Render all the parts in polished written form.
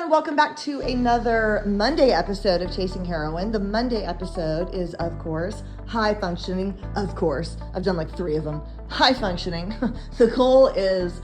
everyone. Welcome back to another Monday episode of Chasing Heroin. The Monday episode is, of course, high functioning. Of course, I've done like 3 of them. High functioning. The goal is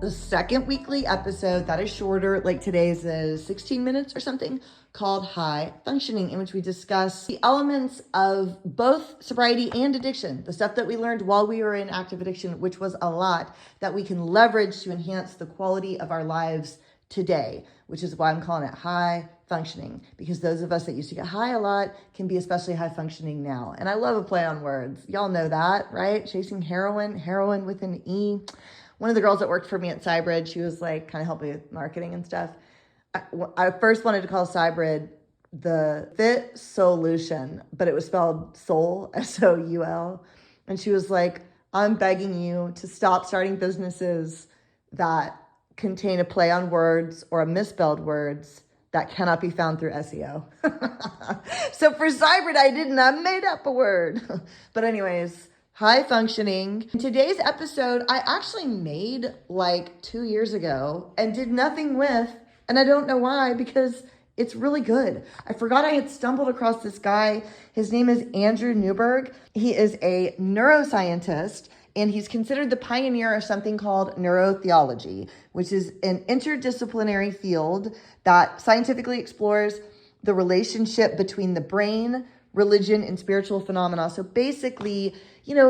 the second weekly episode that is shorter, like today's is 16 minutes or something, called High Functioning, in which we discuss the elements of both sobriety and addiction, the stuff that we learned while we were in active addiction, which was a lot, that we can leverage to enhance the quality of our lives today, which is why I'm calling it high functioning, because those of us that used to get high a lot can be especially high functioning now. And I love a play on words. Y'all know that, right? Chasing heroin, heroin with an E. One of the girls that worked for me at Cybrid, she was like kind of helping me with marketing and stuff. I first wanted to call Cybrid the Fit Solution, but it was spelled soul, S-O-U-L. And she was like, I'm begging you to stop starting businesses that contain a play on words or a misspelled words that cannot be found through SEO. So for Cybrid, I made up a word. But anyways, high functioning. In today's episode, I actually made like 2 years ago and did nothing with, and I don't know why, because it's really good. I forgot I had stumbled across this guy. His name is Andrew Newberg. He is a neuroscientist, and he's considered the pioneer of something called neurotheology, which is an interdisciplinary field that scientifically explores the relationship between the brain, religion, and spiritual phenomena. So basically,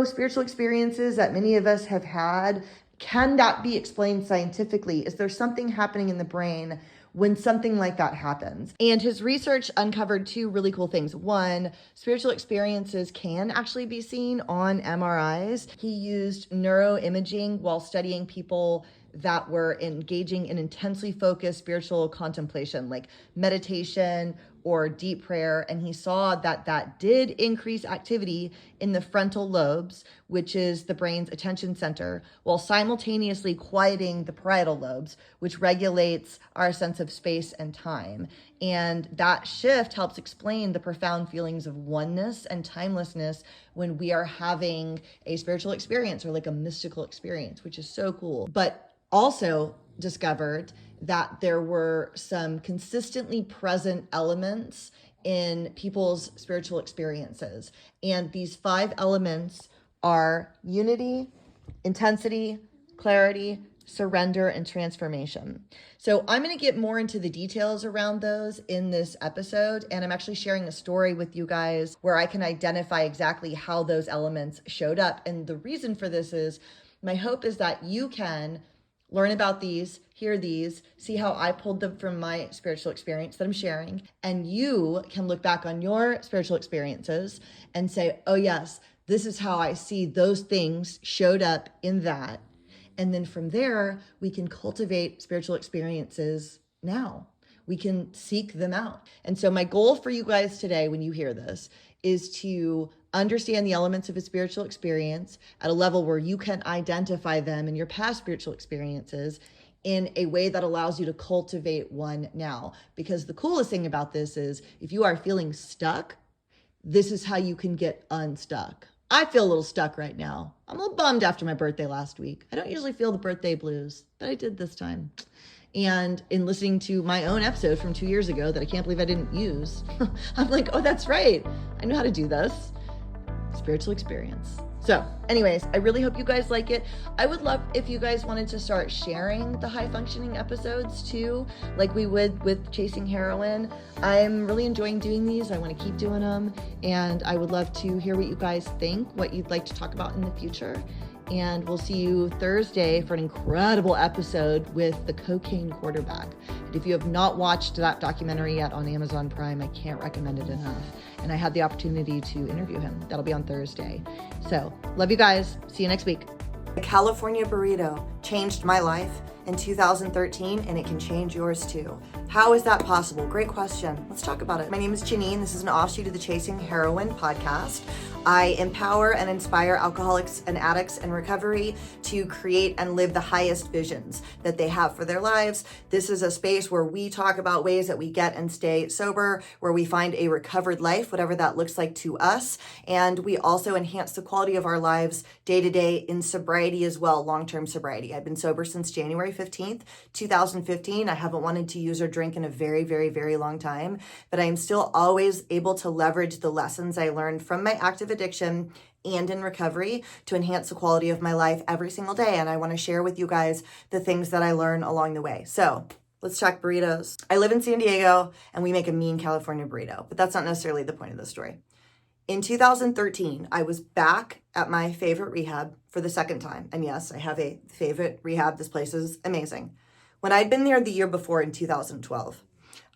spiritual experiences that many of us have had cannot be explained scientifically. Is there something happening in the brain when something like that happens? And his research uncovered 2 really cool things. One, spiritual experiences can actually be seen on MRIs. He used neuroimaging while studying people that were engaging in intensely focused spiritual contemplation, like meditation or deep prayer. And he saw that did increase activity in the frontal lobes, which is the brain's attention center, while simultaneously quieting the parietal lobes, which regulates our sense of space and time. And that shift helps explain the profound feelings of oneness and timelessness when we are having a spiritual experience or like a mystical experience, which is so cool. But also discovered that there were some consistently present elements in people's spiritual experiences. And these 5 elements are unity, intensity, clarity, surrender, and transformation. So I'm going to get more into the details around those in this episode. And I'm actually sharing a story with you guys where I can identify exactly how those elements showed up. And the reason for this is my hope is that you can learn about these, hear these, see how I pulled them from my spiritual experience that I'm sharing. And you can look back on your spiritual experiences and say, oh yes, this is how I see those things showed up in that. And then from there, we can cultivate spiritual experiences now. We can seek them out. And so my goal for you guys today, when you hear this, is to understand the elements of a spiritual experience at a level where you can identify them in your past spiritual experiences in a way that allows you to cultivate one now. Because the coolest thing about this is if you are feeling stuck, this is how you can get unstuck. I feel a little stuck right now. I'm a little bummed after my birthday last week. I don't usually feel the birthday blues, but I did this time. And in listening to my own episode from 2 years ago that I can't believe I didn't use, I'm like, oh, that's right. I know how to do this. Spiritual experience. So anyways, I really hope you guys like it. I would love if you guys wanted to start sharing the high functioning episodes too, like we would with Chasing Heroin. I'm really enjoying doing these. I want to keep doing them. And I would love to hear what you guys think, what you'd like to talk about in the future. And we'll see you Thursday for an incredible episode with the cocaine quarterback. And if you have not watched that documentary yet on Amazon Prime, I can't recommend it enough. And I had the opportunity to interview him. That'll be on Thursday. So love you guys. See you next week. The California burrito changed my life in 2013, and it can change yours too. How is that possible? Great question. Let's talk about it. My name is Janine. This is an offshoot of the Chasing Heroin podcast. I empower and inspire alcoholics and addicts in recovery to create and live the highest visions that they have for their lives. This is a space where we talk about ways that we get and stay sober, where we find a recovered life, whatever that looks like to us. And we also enhance the quality of our lives day to day in sobriety as well, long-term sobriety. I've been sober since January January 15th, 2015. I haven't wanted to use or drink in a very, very, very long time, but I am still always able to leverage the lessons I learned from my active addiction and in recovery to enhance the quality of my life every single day. And I want to share with you guys the things that I learn along the way. So let's talk burritos. I live in San Diego and we make a mean California burrito, but that's not necessarily the point of the story. In 2013, I was back at my favorite rehab for the second time. And yes, I have a favorite rehab. This place is amazing. When I'd been there the year before in 2012,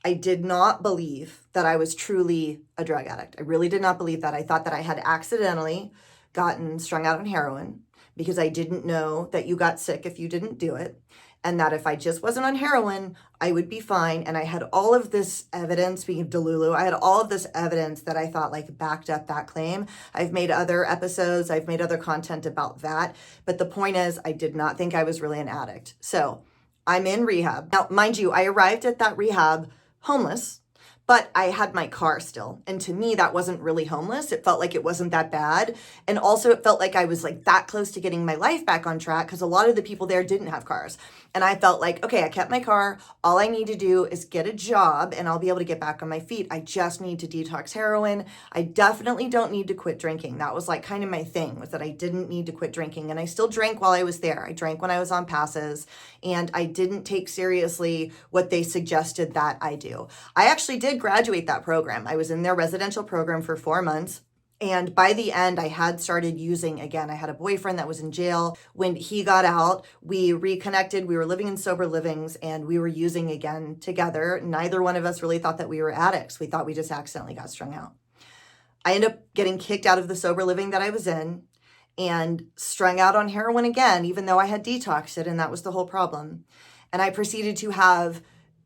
I did not believe that I was truly a drug addict. I really did not believe that. I thought that I had accidentally gotten strung out on heroin because I didn't know that you got sick if you didn't do it. And that if I just wasn't on heroin, I would be fine. And I had all of this evidence, speaking of Delulu, I had all of this evidence that I thought like backed up that claim. I've made other episodes, I've made other content about that. But the point is, I did not think I was really an addict. So I'm in rehab. Now, mind you, I arrived at that rehab homeless, but I had my car still. And to me, that wasn't really homeless. It felt like it wasn't that bad. And also it felt like I was like that close to getting my life back on track because a lot of the people there didn't have cars. And I felt like, okay, I kept my car. All I need to do is get a job and I'll be able to get back on my feet. I just need to detox heroin. I definitely don't need to quit drinking. That was like kind of my thing, was that I didn't need to quit drinking. And I still drank while I was there. I drank when I was on passes and I didn't take seriously what they suggested that I do. I actually did graduate that program. I was in their residential program for 4 months. And by the end, I had started using again. I had a boyfriend that was in jail. When he got out, we reconnected. We were living in sober livings and we were using again together. Neither one of us really thought that we were addicts. We thought we just accidentally got strung out. I ended up getting kicked out of the sober living that I was in and strung out on heroin again, even though I had detoxed it, and that was the whole problem. And I proceeded to have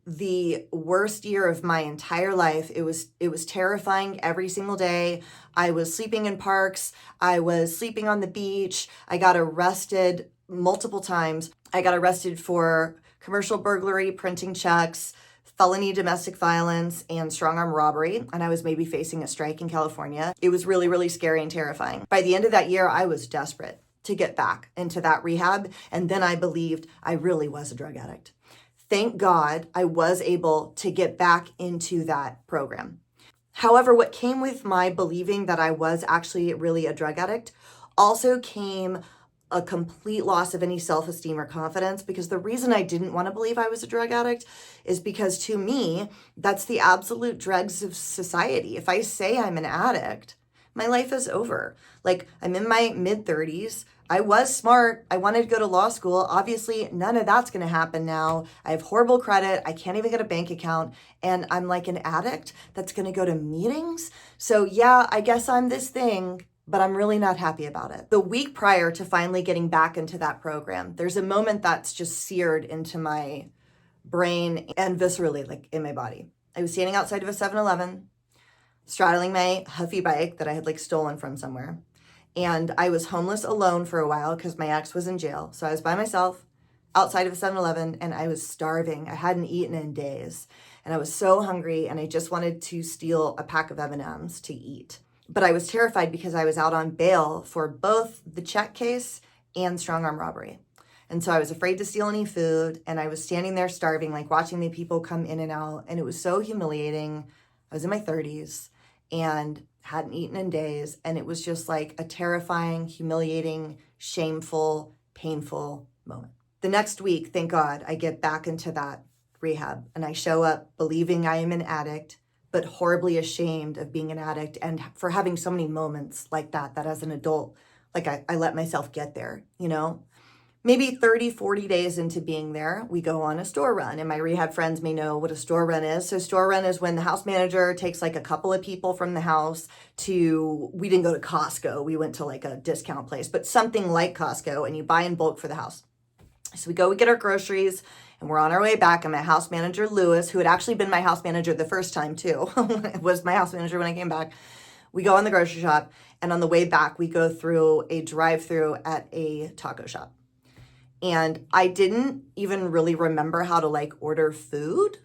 the worst year of my entire life. It was terrifying every single day. I was sleeping in parks. I was sleeping on the beach. I got arrested multiple times. I got arrested for commercial burglary, printing checks, felony domestic violence, and strong arm robbery. And I was maybe facing a strike in California. It was really, really scary and terrifying. By the end of that year, I was desperate to get back into that rehab. And then I believed I really was a drug addict. Thank God I was able to get back into that program. However, what came with my believing that I was actually really a drug addict also came a complete loss of any self-esteem or confidence, because the reason I didn't want to believe I was a drug addict is because to me, that's the absolute dregs of society. If I say I'm an addict, my life is over. Like, I'm in my mid-30s. I was smart. I wanted to go to law school. Obviously, none of that's going to happen now. I have horrible credit. I can't even get a bank account. And I'm like an addict that's going to go to meetings. So yeah, I guess I'm this thing, but I'm really not happy about it. The week prior to finally getting back into that program, there's a moment that's just seared into my brain and viscerally, like in my body. I was standing outside of a 7-Eleven, straddling my Huffy bike that I had like stolen from somewhere. And I was homeless alone for a while because my ex was in jail. So I was by myself outside of a 7-Eleven and I was starving. I hadn't eaten in days and I was so hungry and I just wanted to steal a pack of M&Ms to eat. But I was terrified because I was out on bail for both the check case and strong arm robbery. And so I was afraid to steal any food and I was standing there starving, like watching the people come in and out. And it was so humiliating. I was in my 30s and hadn't eaten in days. And it was just like a terrifying, humiliating, shameful, painful moment. The next week, thank God, I get back into that rehab and I show up believing I am an addict, but horribly ashamed of being an addict and for having so many moments like that as an adult, like I let myself get there, you know? Maybe 30, 40 days into being there, we go on a store run. And my rehab friends may know what a store run is. So store run is when the house manager takes like a couple of people from the house to, we didn't go to Costco. We went to like a discount place, but something like Costco, and you buy in bulk for the house. So we get our groceries and we're on our way back. And my house manager, Lewis, who had actually been my house manager the first time too, was my house manager when I came back. We go in the grocery shop and on the way back, we go through a drive-through at a taco shop. And I didn't even really remember how to like order food.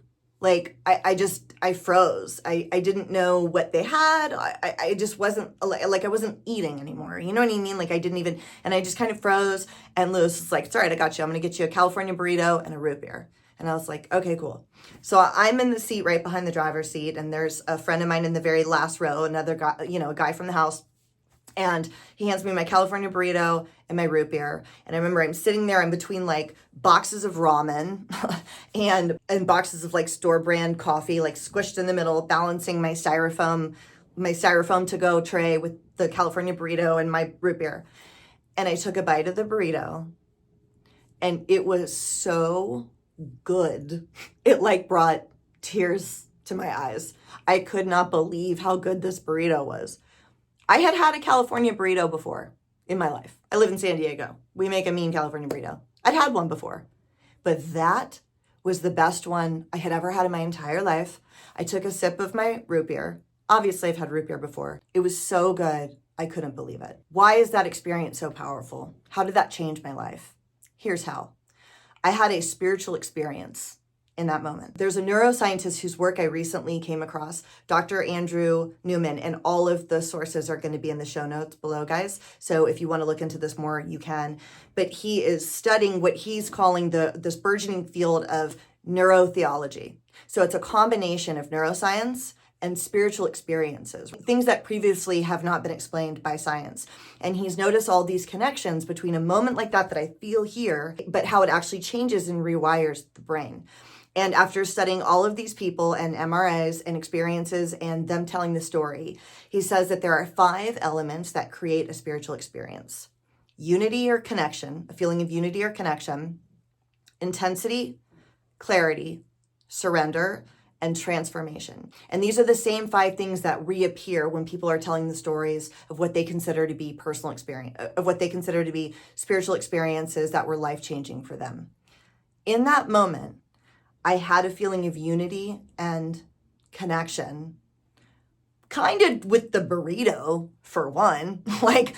Like, I froze. I didn't know what they had. I just wasn't, like, I wasn't eating anymore. You know what I mean? Like, I didn't even, and I just kind of froze. And Lewis was like, it's all right, I got you. I'm going to get you a California burrito and a root beer. And I was like, okay, cool. So I'm in the seat right behind the driver's seat. And there's a friend of mine in the very last row, another guy, a guy from the house. And he hands me my California burrito and my root beer. And I remember I'm sitting there, I'm between like boxes of ramen and boxes of like store brand coffee, like squished in the middle, balancing my styrofoam to go tray with the California burrito and my root beer. And I took a bite of the burrito and it was so good. It like brought tears to my eyes. I could not believe how good this burrito was. I had had a California burrito before in my life. I live in San Diego. We make a mean California burrito. I'd had one before, but that was the best one I had ever had in my entire life. I took a sip of my root beer. Obviously, I've had root beer before. It was so good. I couldn't believe it. Why is that experience so powerful? How did that change my life? Here's how. I had a spiritual experience in that moment. There's a neuroscientist whose work I recently came across, Dr. Andrew Newman, and all of the sources are going to be in the show notes below, guys. So if you want to look into this more, you can. But he is studying what he's calling this burgeoning field of neurotheology. So it's a combination of neuroscience and spiritual experiences, things that previously have not been explained by science. And he's noticed all these connections between a moment like that I feel here, but how it actually changes and rewires the brain. And after studying all of these people and MRIs and experiences and them telling the story, he says that there are 5 elements that create a spiritual experience: unity or connection, a feeling of unity or connection, intensity, clarity, surrender, and transformation. And these are the same 5 things that reappear when people are telling the stories of what they consider to be personal experience, of what they consider to be spiritual experiences that were life-changing for them. In that moment, I had a feeling of unity and connection, kind of with the burrito, for one, like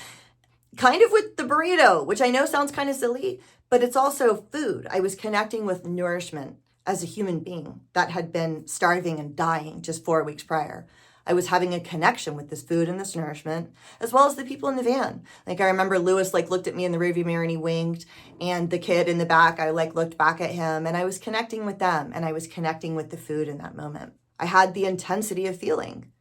kind of with the burrito, which I know sounds kind of silly, but it's also food. I was connecting with nourishment as a human being that had been starving and dying just 4 weeks prior. I was having a connection with this food and this nourishment, as well as the people in the van. Like, I remember Lewis looked at me in the rearview mirror and he winked, and the kid in the back, I looked back at him, and I was connecting with them, and I was connecting with the food in that moment. I had the intensity of feeling.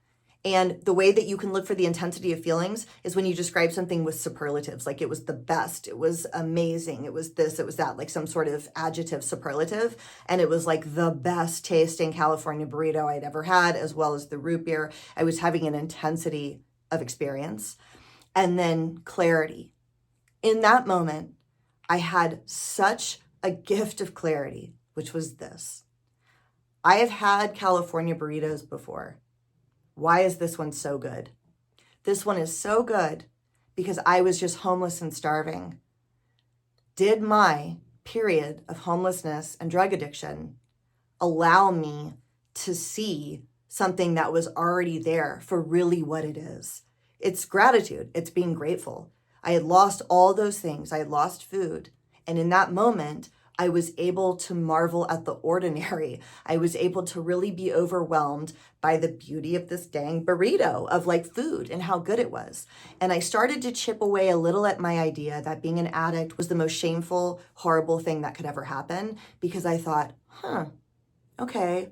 And the way that you can look for the intensity of feelings is when you describe something with superlatives, like it was the best, it was amazing, it was this, it was that, like some sort of adjective superlative. And it was like the best tasting California burrito I'd ever had, as well as the root beer. I was having an intensity of experience. And then clarity. In that moment, I had such a gift of clarity, which was this. I have had California burritos before. Why is this one so good? This one is so good because I was just homeless and starving. Did my period of homelessness and drug addiction allow me to see something that was already there for really what it is? It's gratitude. It's being grateful. I had lost all those things. I had lost food. And in that moment, I was able to marvel at the ordinary. I was able to really be overwhelmed by the beauty of this dang burrito of like food and how good it was. And I started to chip away a little at my idea that being an addict was the most shameful, horrible thing that could ever happen, because I thought, okay,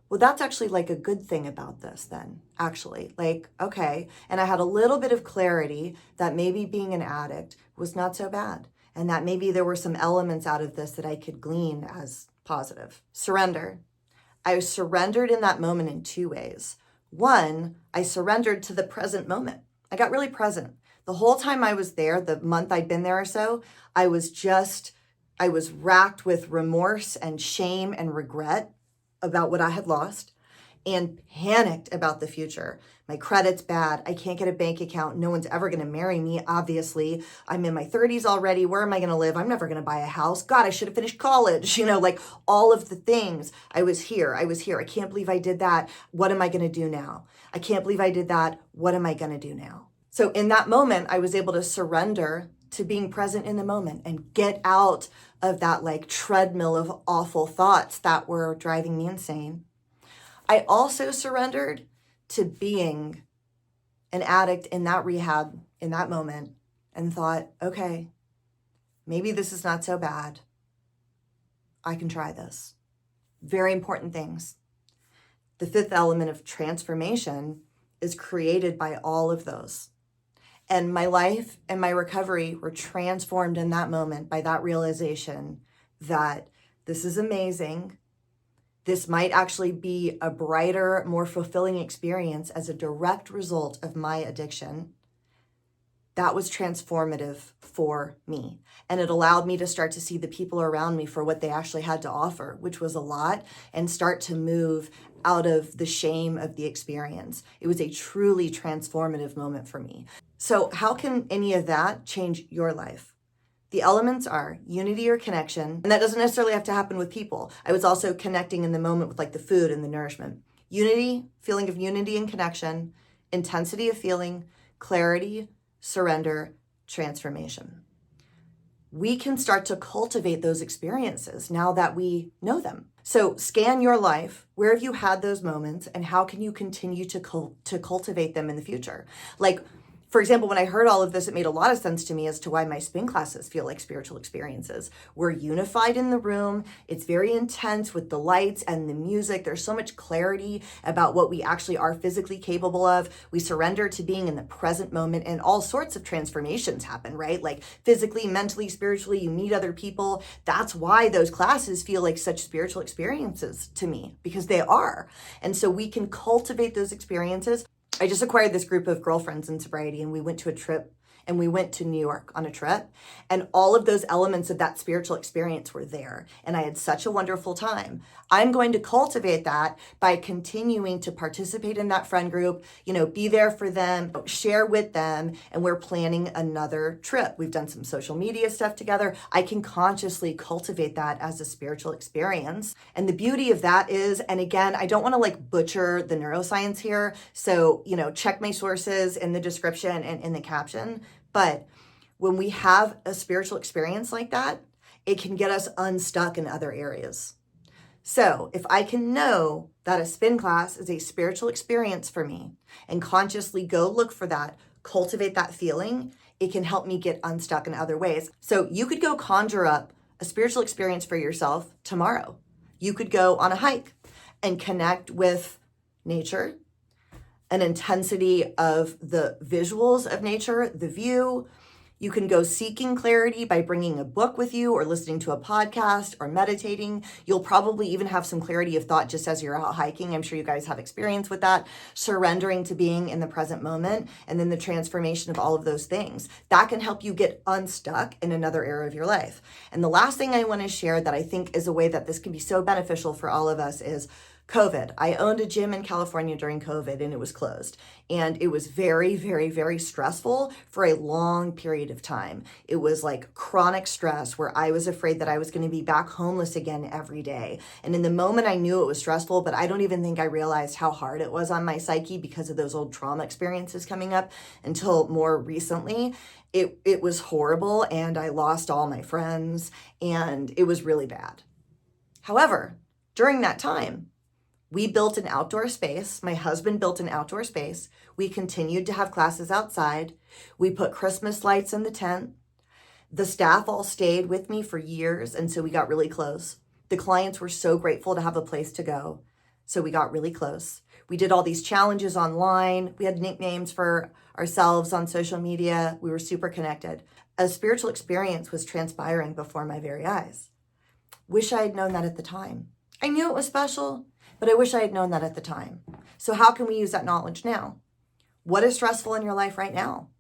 well, that's actually like a good thing about this then, actually. Like, okay. And I had a little bit of clarity that maybe being an addict was not so bad, and that maybe there were some elements out of this that I could glean as positive. Surrender. I surrendered in that moment in 2 ways. One, I surrendered to the present moment. I got really present. The whole time I was there, the month I'd been there or so, I was racked with remorse and shame and regret about what I had lost, and panicked about the future. My credit's bad. I can't get a bank account. No one's ever going to marry me, obviously. I'm in my 30s already. Where am I going to live? I'm never going to buy a house. God, I should have finished college. Like all of the things. I was here. I can't believe I did that. What am I going to do now? I can't believe I did that. What am I going to do now? So in that moment, I was able to surrender to being present in the moment and get out of that like treadmill of awful thoughts that were driving me insane. I also surrendered to being an addict in that rehab in that moment and thought, okay, maybe this is not so bad. I can try this. Very important things. The fifth element of transformation is created by all of those. And my life and my recovery were transformed in that moment by that realization that this is amazing. This might actually be a brighter, more fulfilling experience as a direct result of my addiction. That was transformative for me. And it allowed me to start to see the people around me for what they actually had to offer, which was a lot, and start to move out of the shame of the experience. It was a truly transformative moment for me. So how can any of that change your life? The elements are unity or connection, and that doesn't necessarily have to happen with people. I was also connecting in the moment with like the food and the nourishment. Unity, feeling of unity and connection, intensity of feeling, clarity, surrender, transformation. We can start to cultivate those experiences now that we know them. So scan your life. Where have you had those moments, and how can you continue to cultivate them in the future? Like, for example, when I heard all of this, it made a lot of sense to me as to why my spin classes feel like spiritual experiences. We're unified in the room. It's very intense with the lights and the music. There's so much clarity about what we actually are physically capable of. We surrender to being in the present moment, and all sorts of transformations happen, right? Like physically, mentally, spiritually, you meet other people. That's why those classes feel like such spiritual experiences to me, because they are. And so we can cultivate those experiences. I just acquired this group of girlfriends in sobriety, and we went to a trip, and we went to New York on a trip, and all of those elements of that spiritual experience were there, and I had such a wonderful time. I'm going to cultivate that by continuing to participate in that friend group, be there for them, share with them, and we're planning another trip. We've done some social media stuff together. I can consciously cultivate that as a spiritual experience. And the beauty of that is, and again, I don't want to like butcher the neuroscience here, so, check my sources in the description and in the caption. But when we have a spiritual experience like that, it can get us unstuck in other areas. So if I can know that a spin class is a spiritual experience for me and consciously go look for that, cultivate that feeling, it can help me get unstuck in other ways. So you could go conjure up a spiritual experience for yourself tomorrow. You could go on a hike and connect with nature, an intensity of the visuals of nature, the view. You can go seeking clarity by bringing a book with you or listening to a podcast or meditating. You'll probably even have some clarity of thought just as you're out hiking. I'm sure you guys have experience with that. Surrendering to being in the present moment, and then the transformation of all of those things. That can help you get unstuck in another area of your life. And the last thing I want to share that I think is a way that this can be so beneficial for all of us is COVID. I owned a gym in California during COVID, and it was closed. And it was very, very, very stressful for a long period of time. It was like chronic stress where I was afraid that I was going to be back homeless again every day. And in the moment I knew it was stressful, but I don't even think I realized how hard it was on my psyche because of those old trauma experiences coming up until more recently. It was horrible, and I lost all my friends, and it was really bad. However, during that time, we built an outdoor space. My husband built an outdoor space. We continued to have classes outside. We put Christmas lights in the tent. The staff all stayed with me for years, and so we got really close. The clients were so grateful to have a place to go, so we got really close. We did all these challenges online. We had nicknames for ourselves on social media. We were super connected. A spiritual experience was transpiring before my very eyes. Wish I had known that at the time. I knew it was special, but I wish I had known that at the time. So how can we use that knowledge now? What is stressful in your life right now?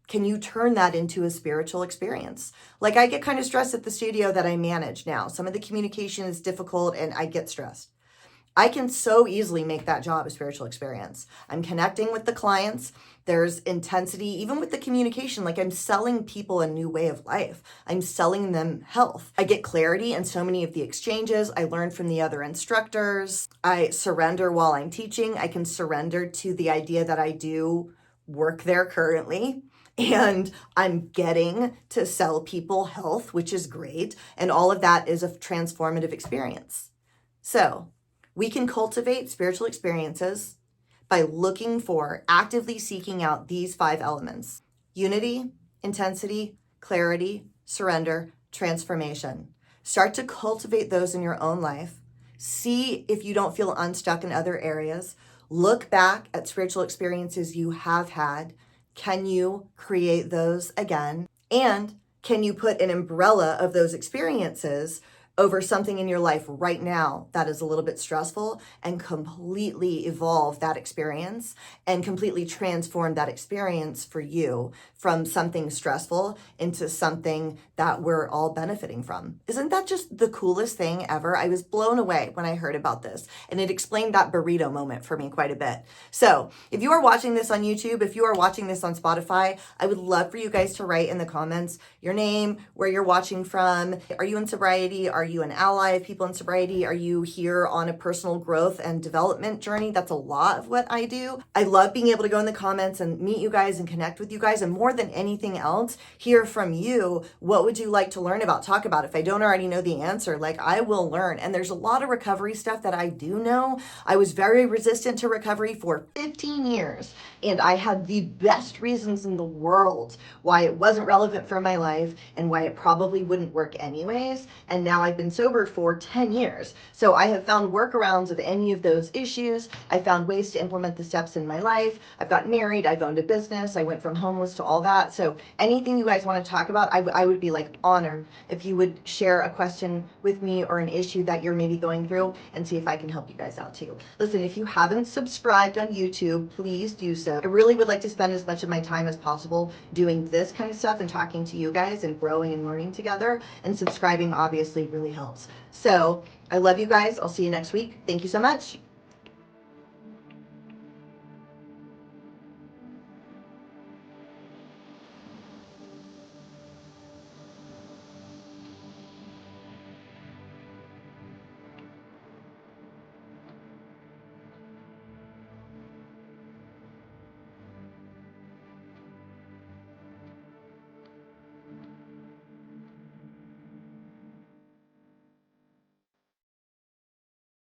Can you turn that into a spiritual experience? Like, I get kind of stressed at the studio that I manage now. Some of the communication is difficult and I get stressed. I can so easily make that job a spiritual experience. I'm connecting with the clients. There's intensity, even with the communication. Like, I'm selling people a new way of life. I'm selling them health. I get clarity in so many of the exchanges. I learn from the other instructors. I surrender while I'm teaching. I can surrender to the idea that I do work there currently. And I'm getting to sell people health, which is great. And all of that is a transformative experience. So We can cultivate spiritual experiences by looking for, actively seeking out these 5 elements: unity, intensity, clarity, surrender, transformation. Start to cultivate those in your own life. See if you don't feel unstuck in other areas. Look back at spiritual experiences you have had. Can you create those again? And can you put an umbrella of those experiences over something in your life right now that is a little bit stressful and completely evolve that experience and completely transform that experience for you from something stressful into something that we're all benefiting from? Isn't that just the coolest thing ever? I was blown away when I heard about this, and it explained that burrito moment for me quite a bit. So if you are watching this on YouTube, if you are watching this on Spotify, I would love for you guys to write in the comments your name, where you're watching from. Are you in sobriety? Are you an ally of people in sobriety? Are you here on a personal growth and development journey? That's a lot of what I do. I love being able to go in the comments and meet you guys and connect with you guys, and more than anything else, hear from you. What would you like to learn about, talk about? If I don't already know the answer, like, I will learn. And there's a lot of recovery stuff that I do know. I was very resistant to recovery for 15 years, and I had the best reasons in the world why it wasn't relevant for my life and why it probably wouldn't work anyways. And now I've been sober for 10 years. So I have found workarounds of any of those issues. I found ways to implement the steps in my life. I've gotten married. I've owned a business. I went from homeless to all that. So anything you guys want to talk about, I would be like honored if you would share a question with me or an issue that you're maybe going through, and see if I can help you guys out too. Listen, if you haven't subscribed on YouTube, please do so. I really would like to spend as much of my time as possible doing this kind of stuff and talking to you guys and growing and learning together, and subscribing obviously really helps. So I love you guys. I'll see you next week. Thank you so much.